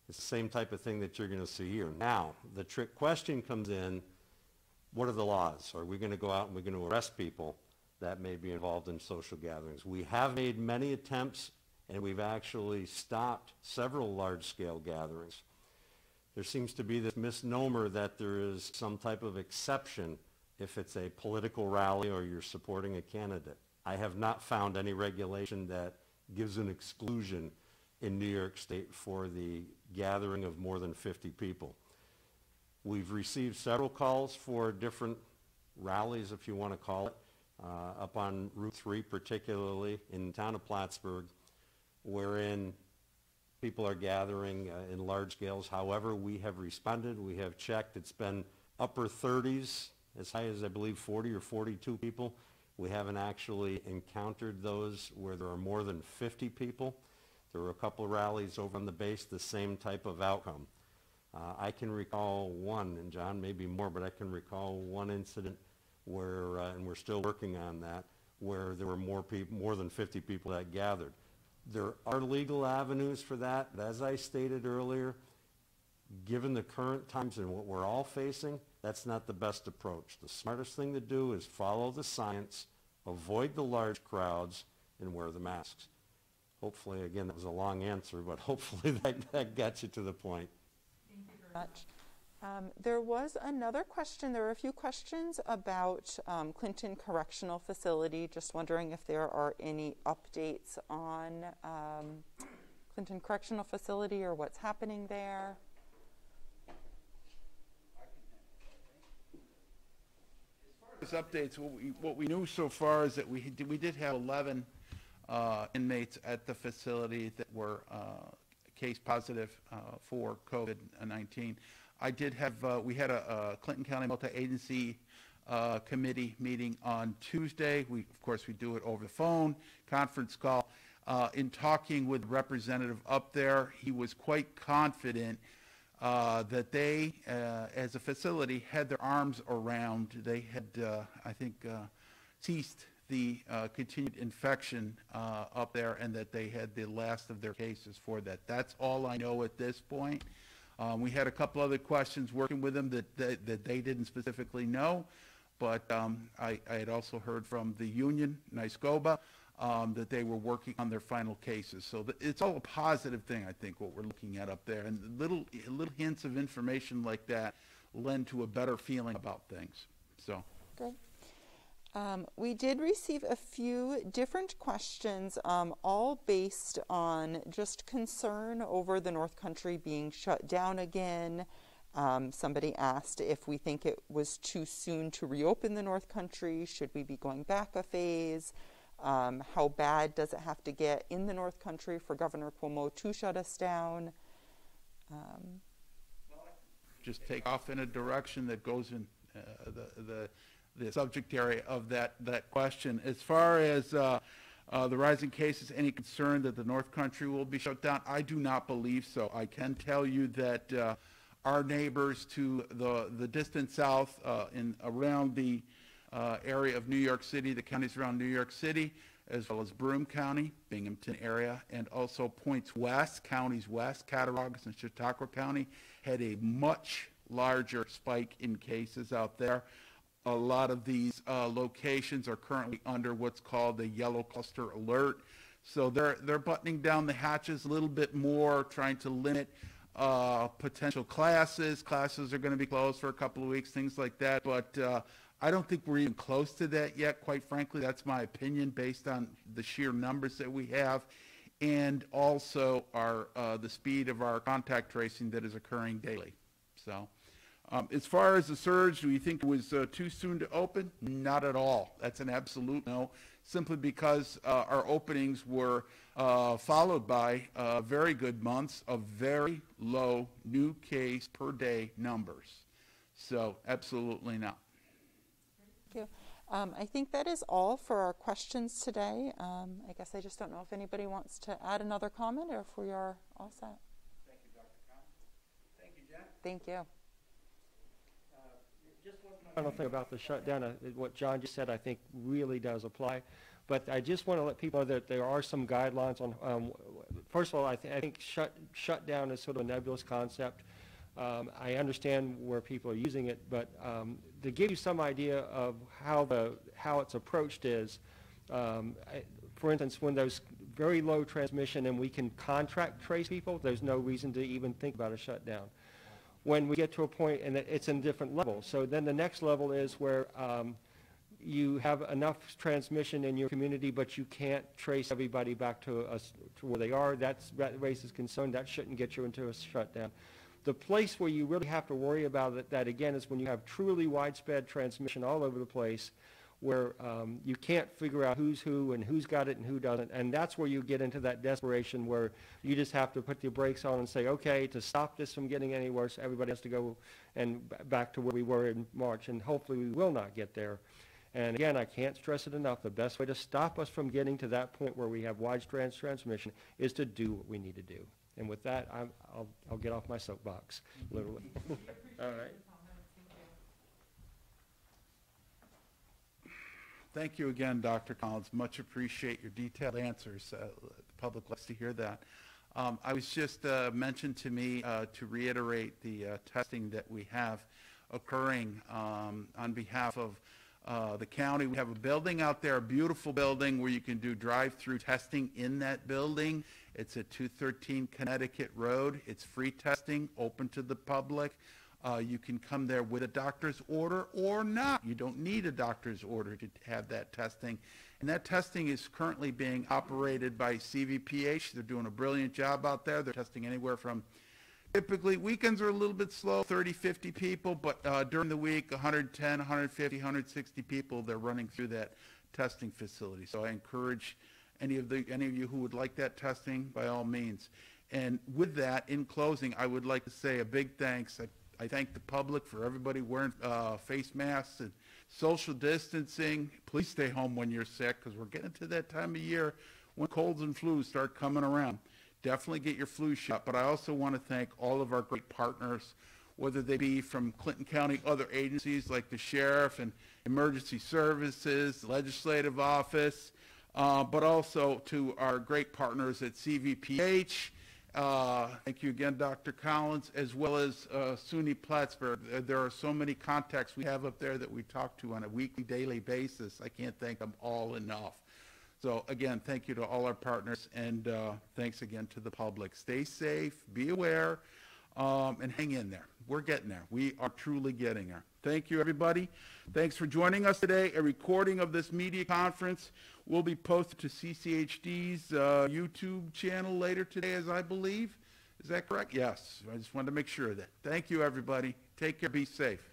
It's the same type of thing that you're going to see here. Now, the trick question comes in, what are the laws? Are we going to go out and we're going to arrest people that may be involved in social gatherings? We have made many attempts, and we've actually stopped several large-scale gatherings. There seems to be this misnomer that there is some type of exception if it's a political rally or you're supporting a candidate. I have not found any regulation that gives an exclusion in New York State for the gathering of more than 50 people. We've received several calls for different rallies, if you want to call it, up on Route 3, particularly in the town of Plattsburgh, wherein people are gathering in large scales. However, we have responded, we have checked. It's been upper 30s, as high as I believe 40 or 42 people. We haven't actually encountered those where there are more than 50 people. There were a couple of rallies over on the base, the same type of outcome. I can recall one, and John maybe more, but I can recall one incident where, and we're still working on that, where there were more than 50 people that gathered. There are legal avenues for that, but as I stated earlier, given the current times and what we're all facing, that's not the best approach. The smartest thing to do is follow the science, avoid the large crowds, and wear the masks. Hopefully, again, that was a long answer, but hopefully that gets you to the point. Thank you very much. There was another question. There were a few questions about Clinton Correctional Facility. Just wondering if there are any updates on Clinton Correctional Facility or what's happening there. As updates, what we knew so far is that we did have 11 inmates at the facility that were case positive for COVID-19. I did have, we had a Clinton County Multi-Agency Committee meeting on Tuesday. Of course, we do it over the phone, conference call. In talking with the representative up there, he was quite confident that they, as a facility, had their arms around. They had, I think, ceased the continued infection up there, and that they had the last of their cases for that. That's all I know at this point. We had a couple other questions working with them that they didn't specifically know, but I had also heard from the union, NYSCOBA, that they were working on their final cases. So it's all a positive thing, I think, what we're looking at up there. And little hints of information like that lend to a better feeling about things. So. Great. We did receive a few different questions, all based on just concern over the North Country being shut down again. Somebody asked if we think it was too soon to reopen the North Country. Should we be going back a phase? How bad does it have to get in the North Country for Governor Cuomo to shut us down? Just take off in a direction that goes in the subject area of that question. As far as the rising cases, any concern that the North Country will be shut down? I do not believe so. I can tell you that our neighbors to the distant south in around the area of New York City, the counties around New York City, as well as Broome County, Binghamton area, and also points west, counties west, Cattaraugus and Chautauqua County, had a much larger spike in cases out there. A lot of these locations are currently under what's called the yellow cluster alert. So they're buttoning down the hatches a little bit more, trying to limit potential classes. Classes are going to be closed for a couple of weeks, things like that. But I don't think we're even close to that yet, quite frankly. That's my opinion based on the sheer numbers that we have, and also the speed of our contact tracing that is occurring daily. So as far as the surge, do you think it was too soon to open? Not at all. That's an absolute no, simply because our openings were followed by very good months of very low new case per day numbers. So absolutely not. Thank you. I think that is all for our questions today. I guess I just don't know if anybody wants to add another comment or if we are all set. Thank you, Dr. Collins. Thank you, Jen. Thank you. Just one final thing about the shutdown. What John just said, I think, really does apply. But I just want to let people know that there are some guidelines on. First of all, I think shutdown is sort of a nebulous concept. I understand where people are using it, but to give you some idea of how it's approached is, for instance, when there's very low transmission and we can contract trace people, there's no reason to even think about a shutdown. When we get to a point, and it's in different levels, so then the next level is where you have enough transmission in your community, but you can't trace everybody back to where they are. That raises concern. That shouldn't get you into a shutdown. The place where you really have to worry about that again is when you have truly widespread transmission all over the place, where you can't figure out who's who and who's got it and who doesn't. And that's where you get into that desperation where you just have to put your brakes on and say, okay, to stop this from getting any worse, everybody has to go and back to where we were in March, and hopefully we will not get there. And again, I can't stress it enough. The best way to stop us from getting to that point where we have widespread transmission is to do what we need to do. And with that, I'll get off my soapbox, literally. All right. Thank you again, Dr. Collins. Much appreciate your detailed answers. The public likes to hear that. I was just mentioned to me to reiterate the testing that we have occurring on behalf of the county. We have a building out there, a beautiful building where you can do drive-through testing in that building. It's at 213 Connecticut Road. It's free testing, open to the public. You can come there with a doctor's order or not. You don't need a doctor's order to have that testing. And that testing is currently being operated by CVPH. They're doing a brilliant job out there. They're testing anywhere from, typically weekends are a little bit slow, 30, 50 people, but during the week, 110, 150, 160 people, they're running through that testing facility. So I encourage any of you who would like that testing, by all means. And with that, in closing, I would like to say a big thanks. I thank the public for everybody wearing face masks and social distancing. Please stay home when you're sick, because we're getting to that time of year when colds and flus start coming around. Definitely get your flu shot. But I also want to thank all of our great partners, whether they be from Clinton County, other agencies like the sheriff and emergency services, legislative office, but also to our great partners at CVPH. Thank you again, Dr. Collins, as well as SUNY Plattsburgh. There are so many contacts we have up there that we talk to on a weekly, daily basis. I can't thank them all enough. So again, thank you to all our partners, and thanks again to the public. Stay safe, be aware, and hang in there. We're getting there. We are truly getting there. Thank you, everybody. Thanks for joining us today. A recording of this media conference will be posted to CCHD's YouTube channel later today, as I believe. Is that correct? Yes. I just wanted to make sure of that. Thank you, everybody. Take care. Be safe.